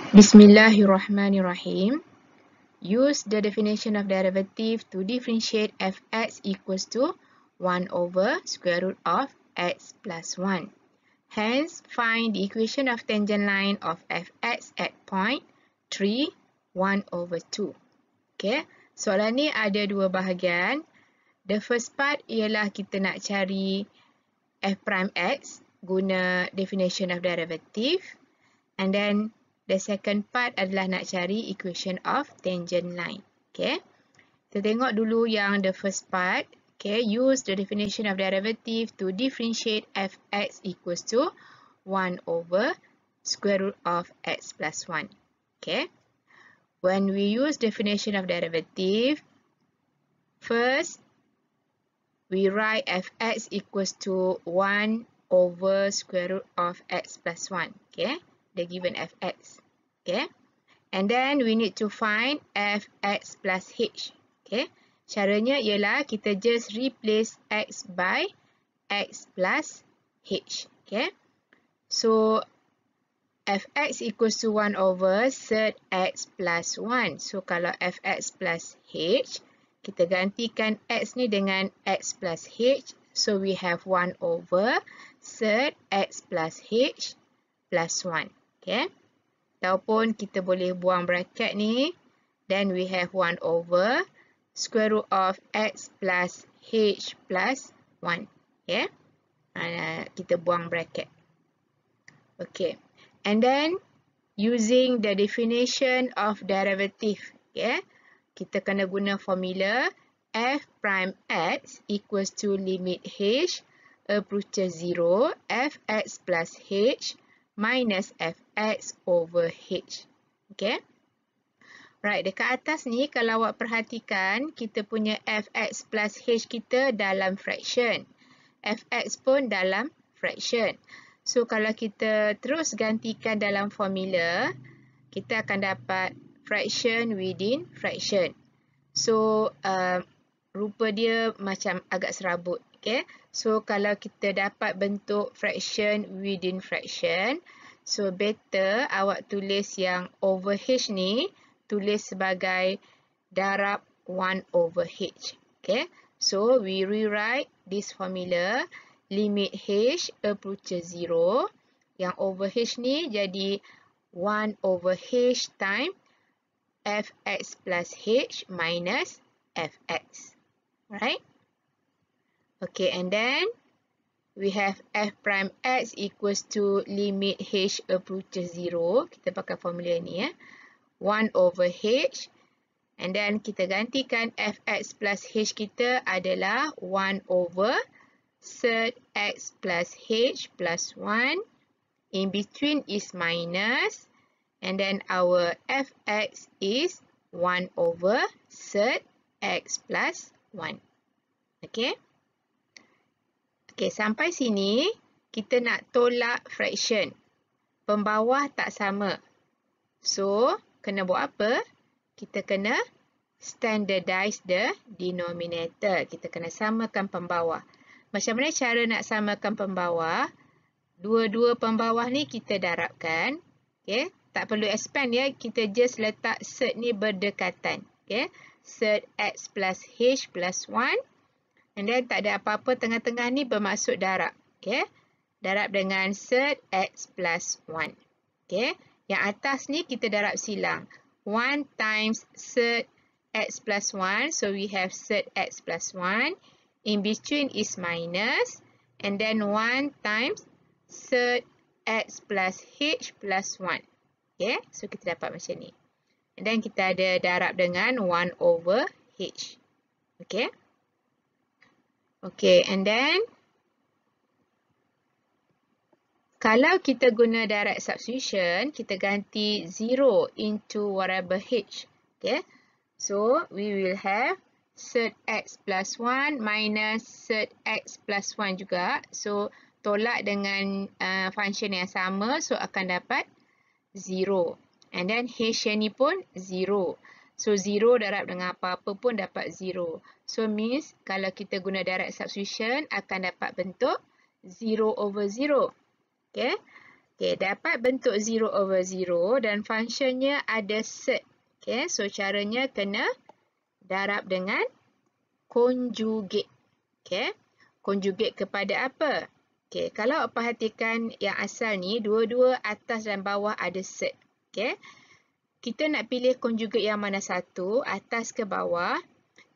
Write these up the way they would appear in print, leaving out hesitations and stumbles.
Bismillahirrahmanirrahim. Use the definition of derivative to differentiate fx equals to 1 over square root of x plus 1. Hence, find the equation of tangent line of fx at point 3, 1 over 2. Okay, soalan ni ada dua bahagian. The first part ialah kita nak cari f prime x guna definition of derivative. And then the second part adalah nak cari equation of tangent line. Okay. Kita tengok dulu yang the first part. Okay. Use the definition of derivative to differentiate fx equals to 1 over square root of x plus 1. Okay. When we use definition of derivative, first we write fx equals to 1 over square root of x plus 1. Okay. The given fx. Okay. And then we need to find fx plus h. Okay. Caranya ialah kita just replace x by x plus h. Okay. So fx equals to 1 over sed x plus 1. So kalau fx plus h, kita gantikan x ni dengan x plus h. So we have 1 over sed x plus h plus 1. Okay. Ataupun kita boleh buang bracket ni. Then we have 1 over square root of x plus h plus 1. Okay. Kita buang bracket. Okay. And then using the definition of derivative. Okay. Kita kena guna formula f prime x equals to limit h approaches 0 fx plus h minus fx over h. Okay. Right, dekat atas ni kalau awak perhatikan, kita punya fx plus h kita dalam fraction. Fx pun dalam fraction. So kalau kita terus gantikan dalam formula, kita akan dapat fraction within fraction. So rupa dia macam agak serabut. Okay. So kalau kita dapat bentuk fraction within fraction, so better awak tulis yang over h ni, tulis sebagai darab 1 over h. Okay. So we rewrite this formula, limit h approaches 0, yang over h ni jadi 1 over h times fx plus h minus fx. Right? Okay, and then we have f prime x equals to limit h approaches 0. Kita pakai formula ni ya. 1 over h. And then kita gantikan fx plus h kita adalah 1 over sed x plus h plus 1. In between is minus. And then our fx is 1 over sed x plus 1. Okay. Okay, sampai sini kita nak tolak fraction. Pembawah tak sama. So, kena buat apa? Kita kena standardize the denominator. Kita kena samakan pembawah. Macam mana cara nak samakan pembawah? Dua-dua pembawah ni kita darabkan. Okay. Tak perlu expand ya. Kita just letak sed ni berdekatan. Okay. Sed x plus h plus 1. And then tak ada apa-apa tengah-tengah ni bermaksud darab. Okay. Darab dengan sed x plus 1. Okay. Yang atas ni kita darab silang. 1 times sed x plus 1. So we have sed x plus 1. In between is minus. And then 1 times sed x plus h plus 1. Okay. So kita dapat macam ni. And then kita ada darab dengan 1 over h. Okay. Okay, and then kalau kita guna direct substitution, kita ganti 0 into whatever h. Okay, so we will have sed x plus 1 minus sed x plus 1 juga. So tolak dengan function yang sama, so akan dapat 0. And then h yang ni pun 0. So 0 darab dengan apa-apa pun dapat 0. So means kalau kita guna direct substitution akan dapat bentuk 0 over 0. Okay. Okay, dapat bentuk 0/0 dan functionnya ada cert. Okay, so caranya kena darab dengan conjugate. Okay, conjugate kepada apa? Okay, kalau perhatikan yang asal ni, dua-dua atas dan bawah ada cert. Okay, kita nak pilih conjugate yang mana satu, atas ke bawah.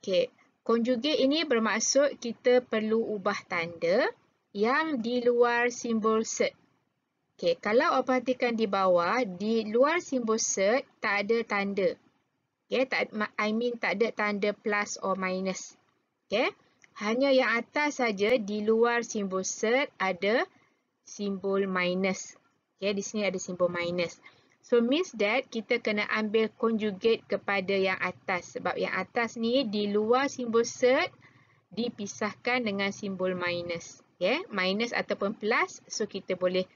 Okay, conjugate ini bermaksud kita perlu ubah tanda yang di luar simbol cert. Okay, kalau awak perhatikan di bawah, di luar simbol cert tak ada tanda. Okay, tak ada tanda plus or minus. Okay, hanya yang atas saja di luar simbol cert ada simbol minus. Okay, di sini ada simbol minus. So means that kita kena ambil conjugate kepada yang atas. Sebab yang atas ni di luar simbol cert dipisahkan dengan simbol minus. Okay, minus ataupun plus. So kita boleh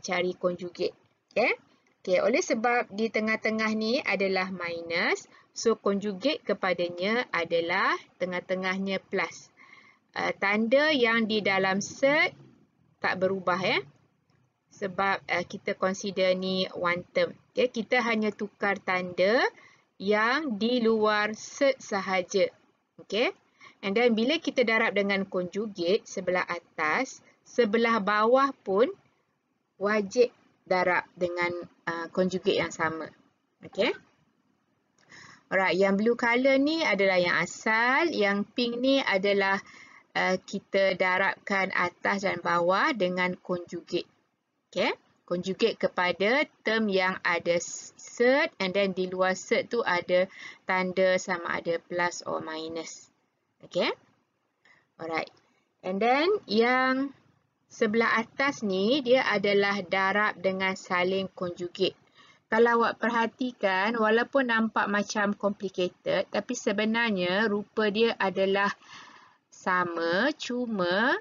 cari conjugate. Okay. Okay, oleh sebab di tengah-tengah ni adalah minus, so conjugate kepadanya adalah tengah-tengahnya plus. Tanda yang di dalam cert tak berubah ya. Sebab kita consider ni one term. Okay, kita hanya tukar tanda yang di luar cert sahaja. Okay. And then bila kita darab dengan conjugate sebelah atas, sebelah bawah pun wajib darab dengan conjugate yang sama. Okay. Alright, yang blue color ni adalah yang asal, yang pink ni adalah kita darabkan atas dan bawah dengan conjugate. Okay. Conjugate kepada term yang ada cert and then di luar cert tu ada tanda sama ada plus or minus. Okay. Alright. And then yang sebelah atas ni dia adalah darab dengan saling conjugate. Kalau awak perhatikan, walaupun nampak macam complicated, tapi sebenarnya rupa dia adalah sama, cuma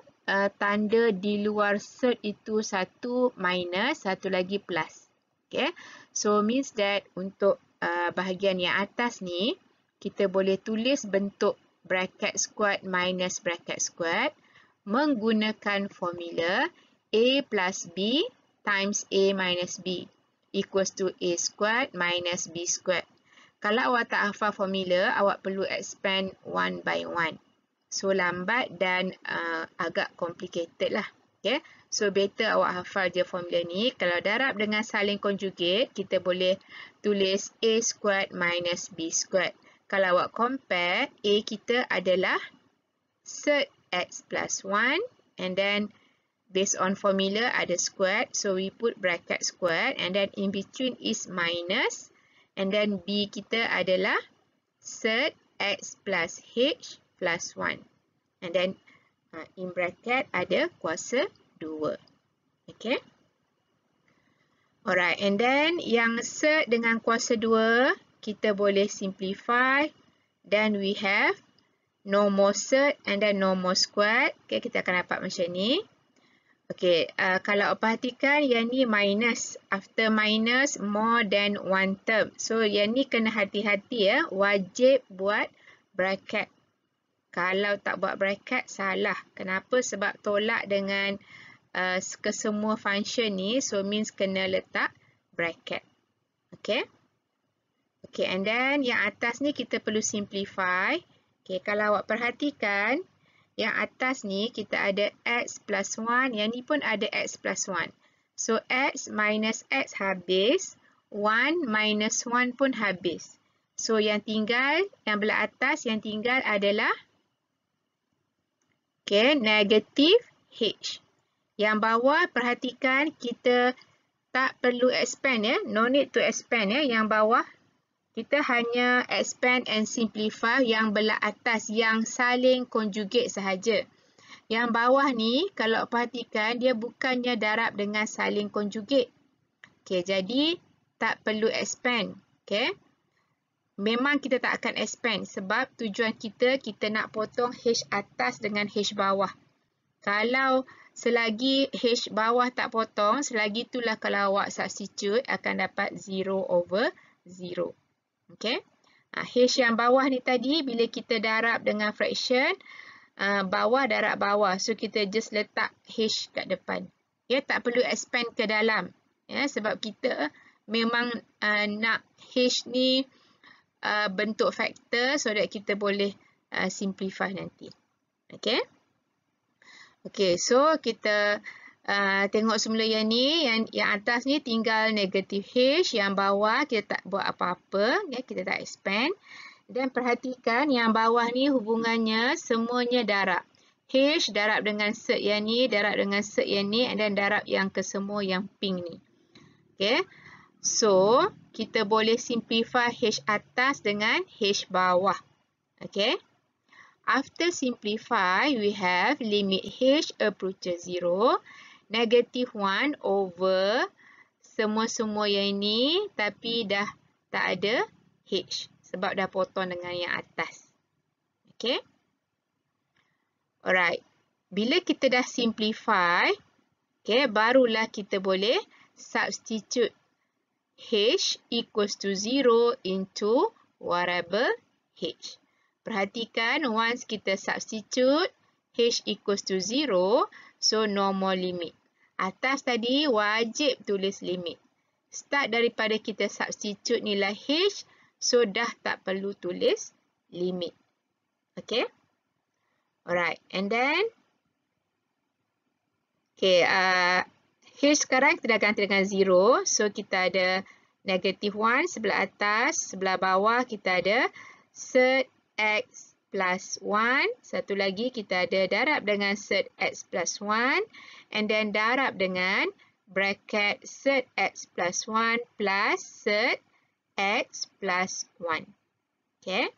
tanda di luar cert itu satu minus, satu lagi plus. Okay, so means that untuk bahagian yang atas ni, kita boleh tulis bentuk bracket squared minus bracket squared menggunakan formula A plus B times A minus B equals to A squared minus B squared. Kalau awak tak hafal formula, awak perlu expand one by one. So lambat dan agak complicated lah. Okay? So better awak hafal je formula ni. Kalau darab dengan saling conjugate, kita boleh tulis A squared minus B squared. Kalau awak compare, A kita adalah cert x plus 1 and then based on formula ada squared, so we put bracket squared and then in between is minus and then B kita adalah cert x plus h plus 1 and then in bracket ada kuasa 2. Okay. Alright, and then yang cert dengan kuasa 2 kita boleh simplify, then we have no more cert and then no more squared. Okay, kita akan dapat macam ni. Okay, kalau perhatikan yang ni minus. After minus, more than one term. So, yang ni kena hati-hati ya. Wajib buat bracket. Kalau tak buat bracket, salah. Kenapa? Sebab tolak dengan kesemua function ni. So, means kena letak bracket. Okay. Okay, and then yang atas ni kita perlu simplify. Okay, kalau awak perhatikan, yang atas ni kita ada x plus 1, yang ni pun ada x plus 1. So, x minus x habis, 1 minus 1 pun habis. So, yang tinggal, yang belah atas, yang tinggal adalah okay, negative h. Yang bawah, perhatikan, kita tak perlu expand ya. No need to expand ya, yang bawah. Kita hanya expand and simplify yang belah atas yang saling conjugate sahaja. Yang bawah ni kalau perhatikan dia bukannya darab dengan saling conjugate. Okey, jadi tak perlu expand. Okey. Memang kita tak akan expand sebab tujuan kita nak potong h atas dengan h bawah. Kalau selagi h bawah tak potong, selagi itulah kalau awak substitute akan dapat 0/0. Okay. H yang bawah ni tadi, bila kita darab dengan fraction, bawah darab bawah. So, kita just letak H kat depan. Ya, tak perlu expand ke dalam. Ya, sebab kita memang nak H ni bentuk faktor so that kita boleh simplify nanti. Okay. Okay, so kita tengok semula yang ni, yang atas ni tinggal negatif H, yang bawah kita tak buat apa-apa, ya, kita tak expand. Dan perhatikan yang bawah ni hubungannya semuanya darab. H darab dengan cert yang ni, darab dengan cert yang ni, and then darab yang kesemua yang pink ni. Okay. So, kita boleh simplify H atas dengan H bawah. Okay. After simplify, we have limit H approaches 0, negative 1 over semua-semua yang ini, tapi dah tak ada H sebab dah potong dengan yang atas. Okay. Alright. Bila kita dah simplify, okay, barulah kita boleh substitute H equals to 0 into variable H. Perhatikan, once kita substitute H equals to 0, so no more limit. Atas tadi wajib tulis limit. Start daripada kita substitute nilai H, so dah tak perlu tulis limit. Okay. Alright, and then okay, H sekarang kita dah ganti dengan 0. So, kita ada negative 1 sebelah atas. Sebelah bawah kita ada cert X plus 1. Satu lagi kita ada darab dengan cert X plus 1. And then darab dengan bracket cert X plus 1 plus cert X plus 1. Okay.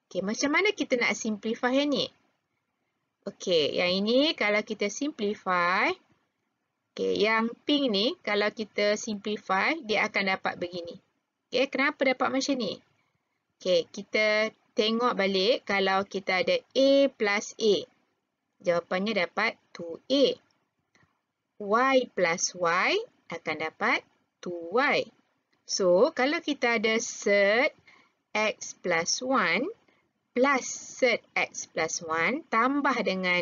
Okay, macam mana kita nak simplify yang ni? Okay, yang ini kalau kita simplify, okay, yang pink ni kalau kita simplify, dia akan dapat begini. Okay, kenapa dapat macam ni? Okay, kita tengok balik kalau kita ada A plus A. Jawapannya dapat 2A. Y plus Y akan dapat 2Y. So, kalau kita ada cert X plus 1, plus cert X plus 1 tambah dengan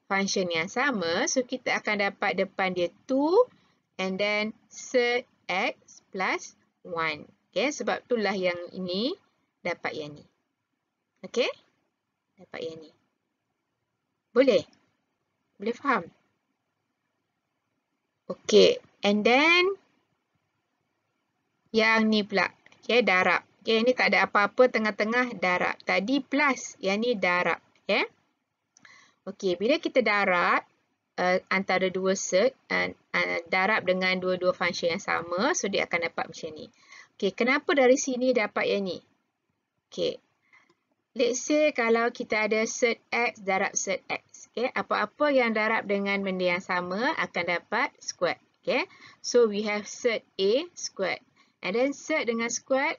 function yang sama. So, kita akan dapat depan dia 2 and then cert X plus 1. Okay, sebab itulah yang ini dapat yang ni. Okay, dapat yang ni. Boleh? Boleh faham? Okay, and then yang ni pula. Okay, darab. Okay, ini tak ada apa-apa, tengah-tengah darab. Tadi plus, yang ni darab. Okay. Okay, bila kita darab antara dua cert, darab dengan dua-dua function yang sama, so dia akan dapat macam ni. Okay, kenapa dari sini dapat yang ni? Okay, let's say kalau kita ada cert X darab cert X. Okay, apa-apa yang darab dengan benda yang sama akan dapat squared. Okay, so we have cert A squared. And then cert dengan squared,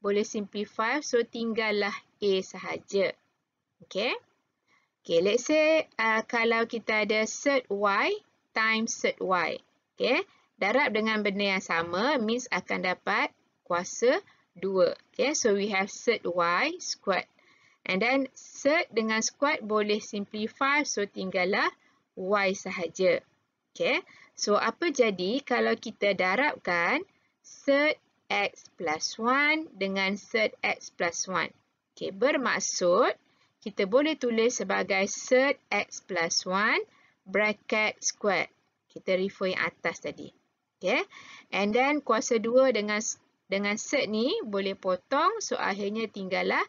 boleh simplify, so tinggallah A sahaja. Okay. Okay, let's say kalau kita ada cert Y times cert Y. Okay. Darab dengan benda yang sama, means akan dapat kuasa 2. Okay, so we have cert Y squared. And then cert dengan squared boleh simplify, so tinggallah Y sahaja. Okay. So, apa jadi kalau kita darabkan cert X plus 1 dengan cert X plus 1. Okay, bermaksud kita boleh tulis sebagai cert X plus 1 bracket squared. Kita refer yang atas tadi. Okay, and then kuasa 2 dengan cert ni boleh potong, so akhirnya tinggallah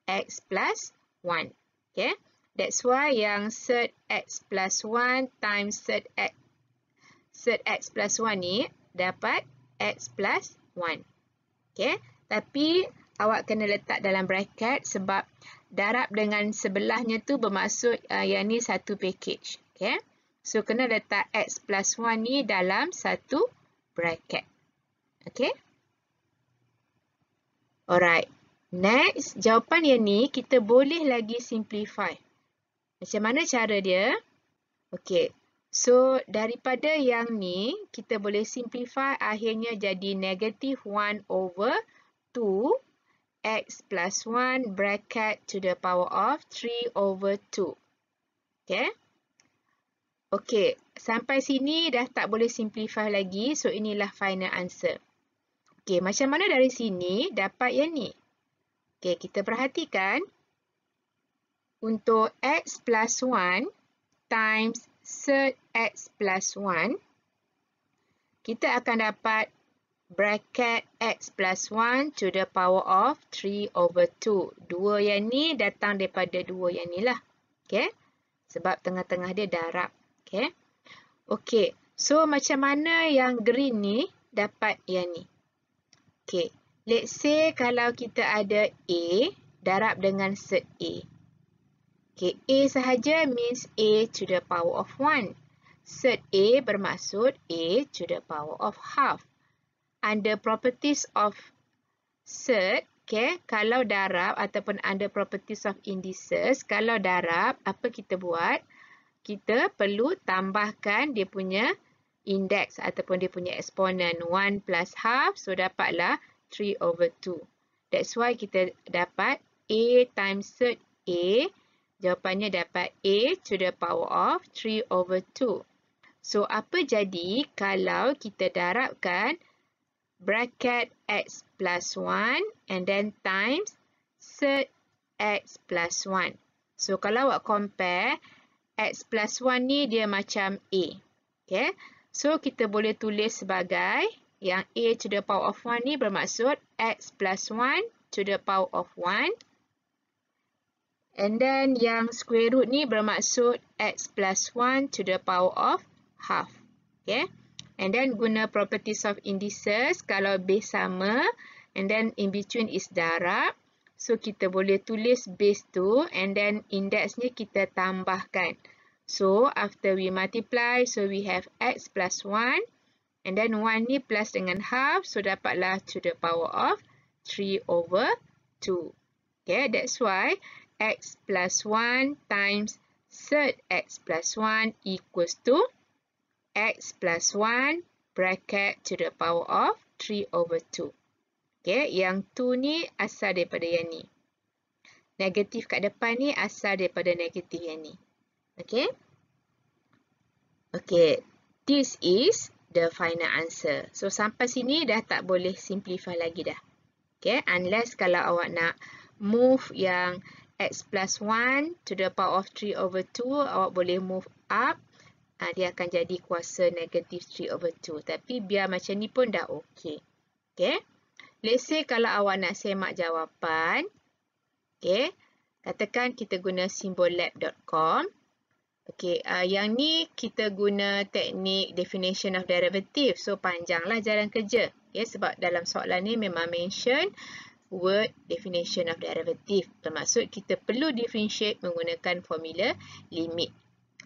X plus 1. Okay, that's why yang cert X plus 1 times cert X plus 1 ni dapat X plus 1. Okay, tapi awak kena letak dalam bracket sebab darab dengan sebelahnya tu bermaksud yang ni satu package. Okay, so kena letak X plus 1 ni dalam satu bracket. Okay. Alright. Next, jawapan yang ni kita boleh lagi simplify. Macam mana cara dia? Okay. So, daripada yang ni, kita boleh simplify akhirnya jadi negative 1 over 2 X plus 1 bracket to the power of 3 over 2. Okay. Okay, sampai sini dah tak boleh simplify lagi. So, inilah final answer. Okey, macam mana dari sini dapat yang ni? Okey, kita perhatikan. Untuk x plus 1 times surd x plus 1, kita akan dapat bracket x plus 1 to the power of 3 over 2. Dua yang ni datang daripada dua yang ni lah. Okay? Sebab tengah-tengah dia darab. Okay? Okay. So, macam mana yang green ni dapat yang ni? Okay. Let's say kalau kita ada A darab dengan surd A. Okay. A sahaja means A to the power of 1. Surd A bermaksud A to the power of half. Under properties of surd, okay, kalau darab ataupun under properties of indices, kalau darab, apa kita buat? Kita perlu tambahkan dia punya index ataupun dia punya exponent 1 plus half, so dapatlah 3 over 2. That's why kita dapat A times surd A, jawapannya dapat A to the power of 3 over 2. So, apa jadi kalau kita darabkan bracket x plus 1 and then times surd x plus 1. So, kalau awak compare, x plus 1 ni dia macam A. Okay? So, kita boleh tulis sebagai yang A to the power of 1 ni bermaksud x plus 1 to the power of 1. And then yang square root ni bermaksud x plus 1 to the power of half. Okay? And then guna properties of indices, kalau base sama, and then in between is darab. So, kita boleh tulis base tu, and then index ni kita tambahkan. So, after we multiply, so we have x plus 1, and then 1 ni plus dengan half, so dapatlah to the power of 3 over 2. Okay, that's why x plus 1 times surd x plus 1 equals to x plus 1 bracket to the power of 3 over 2. Okay, yang 2 ni asal daripada yang ni. Negatif kat depan ni asal daripada negatif yang ni. Okay. Okay, this is the final answer. So, sampai sini dah tak boleh simplify lagi dah. Okay, unless kalau awak nak move yang x plus 1 to the power of 3 over 2, awak boleh move up. Dia akan jadi kuasa negatif 3 over 2. Tapi biar macam ni pun dah okey. Okay. Let's say kalau awak nak semak jawapan. Okay. Katakan kita guna simbol lab.com. Okay. Yang ni kita guna teknik definition of derivative. So, panjanglah jalan kerja. Okay. Sebab dalam soalan ni memang mention word definition of derivative. Bermaksud kita perlu differentiate menggunakan formula limit.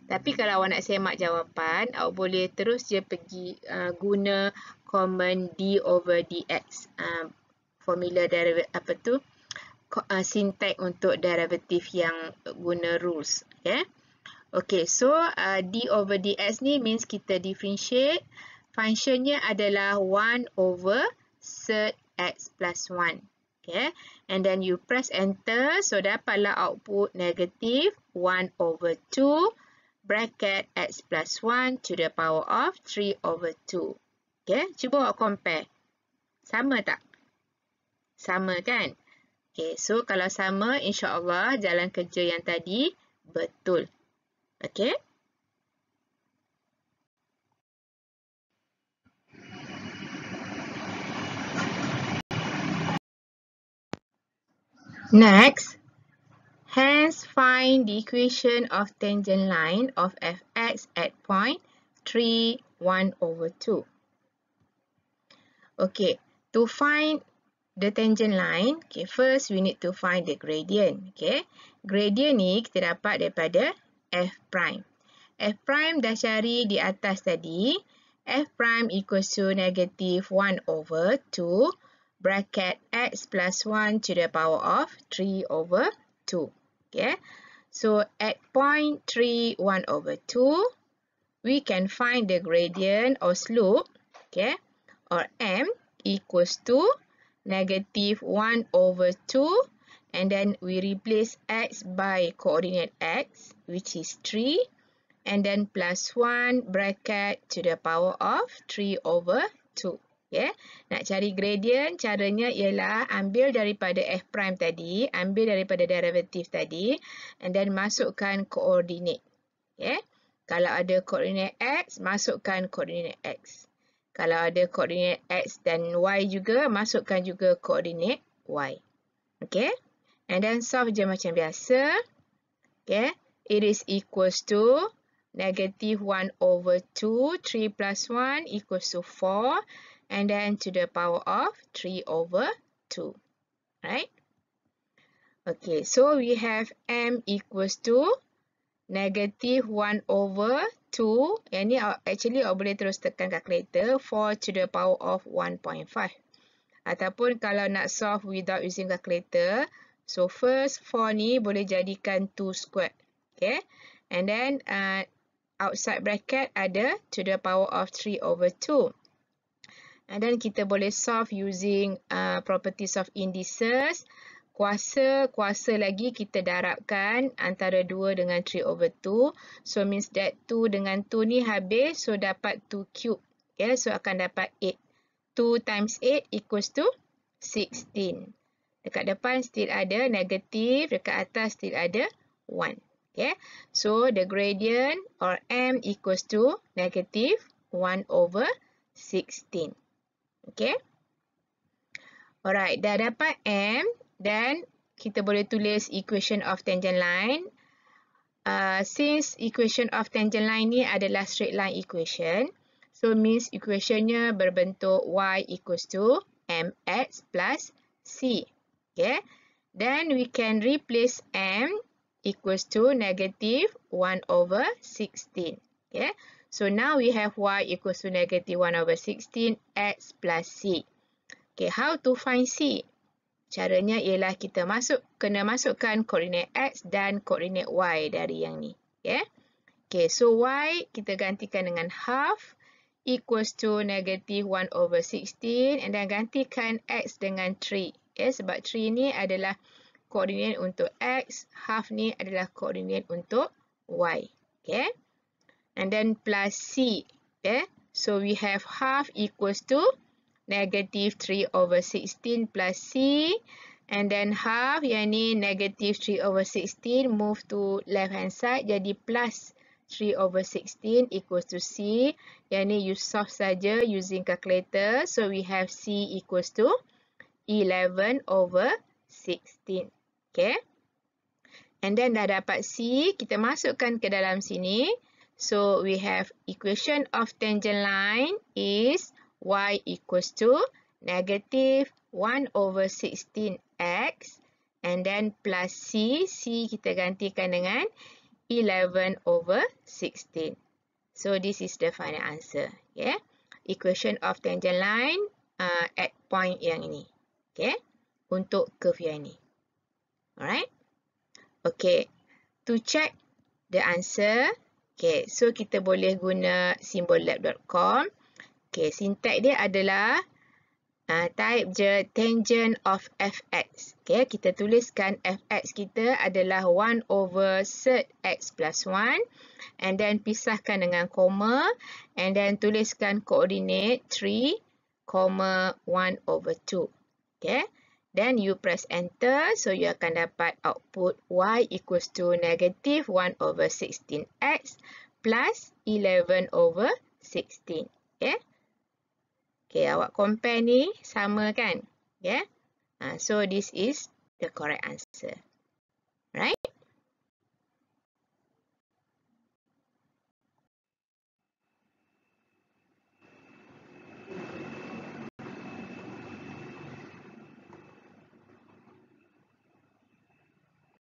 Tapi kalau awak nak semak jawapan, awak boleh terus je pergi guna common d over dx. Formula derivative apa tu? Syntax untuk derivative yang guna rules. Okay. Okay, so d over dx ni means kita differentiate. Functionnya adalah 1 over surd x plus 1. Okay. And then you press enter. So, dapatlah output negative 1 over 2. Bracket x plus 1 to the power of 3 over 2. Okay, cuba awak compare. Sama tak? Sama kan? Okay, so kalau sama, insyaAllah jalan kerja yang tadi betul. Okay? Next. Hence, find the equation of tangent line of fx at point 3, 1 over 2. Okay, to find the tangent line, okay, first we need to find the gradient. Okay, gradient ni kita dapat daripada f prime. F prime dah cari di atas tadi. F prime equals to negative 1 over 2 bracket x plus 1 to the power of 3 over 2. Okay, so at point 3, 1 over 2, we can find the gradient or slope, okay, or m equals to negative 1 over 2, and then we replace x by coordinate x, which is 3, and then plus 1 bracket to the power of 3 over 2. Okay. Nak cari gradient, caranya ialah ambil daripada f prime tadi, ambil daripada derivatif tadi, and then masukkan koordinat. Okay. Kalau ada koordinat x, masukkan koordinat x. Kalau ada koordinat x dan y juga, masukkan juga koordinat y. Okay. And then solve je macam biasa. Okay. It is equals to negative 1 over 2, 3 plus 1 equals to 4. And then to the power of 3 over 2. Right? Okay, so we have m equals to negative 1 over 2. Yang ni actually awak boleh terus tekan calculator. 4 to the power of 1.5. Ataupun kalau nak solve without using calculator. So first 4 ni boleh jadikan 2 squared. Okay. And then outside bracket ada to the power of 3 over 2. And then kita boleh solve using properties of indices. Kuasa lagi kita darabkan antara 2 dengan 3 over 2. So means that 2 dengan 2 ni habis. So dapat 2 cube. Okay, so akan dapat 8. 2 times 8 equals to 16. Dekat depan still ada negatif. Dekat atas still ada 1. Okay, so the gradient or m equals to negative 1 over 16. Okay. Alright, dah dapat m. Then kita boleh tulis equation of tangent line. Since equation of tangent line ni adalah straight line equation. So means equationnya berbentuk y equals to mx plus c. Okay. Then we can replace m equals to negative 1 over 16. Okay. So now we have y equals to negative 1 over 16 x plus c. Okay, how to find c? Caranya ialah kita kena masukkan koordinat x dan koordinat y dari yang ni. Okay. Okay, so y kita gantikan dengan half equals to negative 1 over 16 and then gantikan x dengan 3. Okay, sebab 3 ni adalah koordinat untuk x, half ni adalah koordinat untuk y. Okay. And then plus c. Okay. So we have half equals to negative 3 over 16 plus c. And then half yang ni negative 3 over 16 move to left hand side jadi plus 3 over 16 equals to c. Yang ni you solve saja using calculator. So we have c equals to 11 over 16. Okay. And then dah dapat c, kita masukkan ke dalam sini. So we have equation of tangent line is y equals to negative 1 over 16x and then plus c. C kita gantikan dengan 11 over 16. So this is the final answer. Okay. Equation of tangent line at point yang ini. Okay. Untuk curve yang ini. Alright. Okay. To check the answer. Okay. So kita boleh guna symbollab.com. Okay. Syntax dia adalah type je tangent of fx. Okay. Kita tuliskan fx kita adalah 1 over sert x plus 1. And then pisahkan dengan koma. And then tuliskan koordinat 3, 1 over 2. Okay. Then you press enter. So you akan dapat output y equals to negative 1 over 16x plus 11 over 16. Okay. Okay, awak compare ni sama kan? Okay. So this is the correct answer. Right?